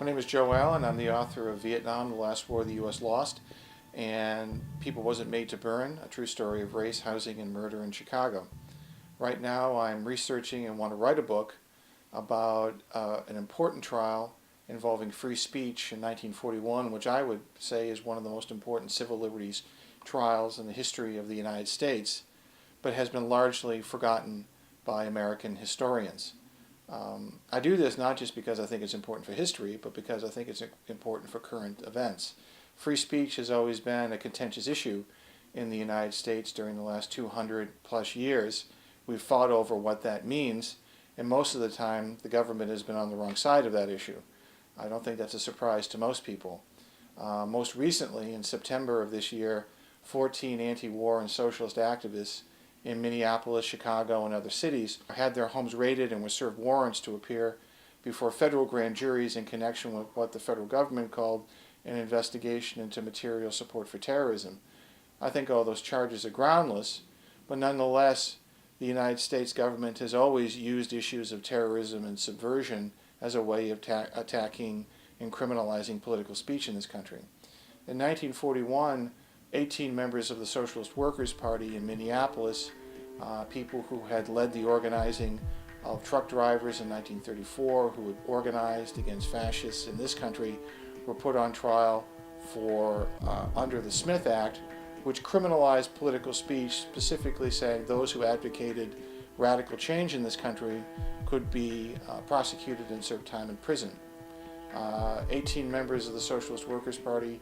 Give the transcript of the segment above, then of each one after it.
My name is Joe Allen. I'm the author of Vietnam, the Last War the U.S. Lost, and People Wasn't Made to Burn, a true story of race, housing, and murder in Chicago. Right now I'm researching and want to write a book about an important trial involving free speech in 1941, which I would say is one of the most important civil liberties trials in the history of the United States, but has been largely forgotten by American historians. I do this not just because I think it's important for history, but because I think it's important for current events. Free speech has always been a contentious issue in the United States during the last 200 plus years. We've fought over what that means, and most of the time the government has been on the wrong side of that issue. I don't think that's a surprise to most people. Most recently, in September of this year, 14 anti-war and socialist activists in Minneapolis, Chicago, and other cities had their homes raided and were served warrants to appear before federal grand juries in connection with what the federal government called an investigation into material support for terrorism. I think all those charges are groundless, but nonetheless, the United States government has always used issues of terrorism and subversion as a way of attacking and criminalizing political speech in this country. In 1941, 18 members of the Socialist Workers' Party in Minneapolis, people who had led the organizing of truck drivers in 1934, who had organized against fascists in this country, were put on trial for under the Smith Act, which criminalized political speech, specifically saying those who advocated radical change in this country could be prosecuted and serve time in prison. 18 members of the Socialist Workers' Party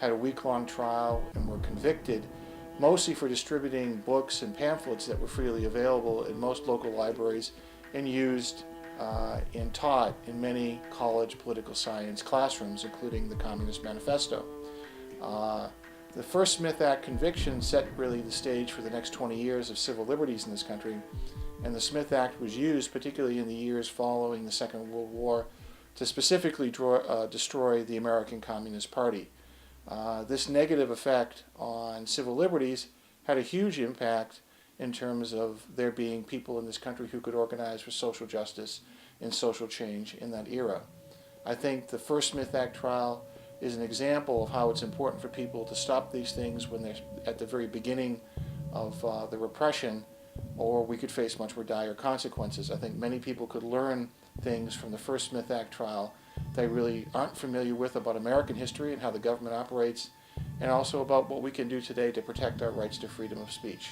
had a week-long trial and were convicted, mostly for distributing books and pamphlets that were freely available in most local libraries and used and taught in many college political science classrooms, including the Communist Manifesto. The first Smith Act conviction set really the stage for the next 20 years of civil liberties in this country, and the Smith Act was used, particularly in the years following the Second World War, to specifically destroy the American Communist Party. This negative effect on civil liberties had a huge impact in terms of there being people in this country who could organize for social justice and social change in that era. I think the first Smith Act trial is an example of how it's important for people to stop these things when they're at the very beginning of the repression, or we could face much more dire consequences. I think many people could learn things from the first Smith Act trial they really aren't familiar with about American history and how the government operates, and also about what we can do today to protect our rights to freedom of speech.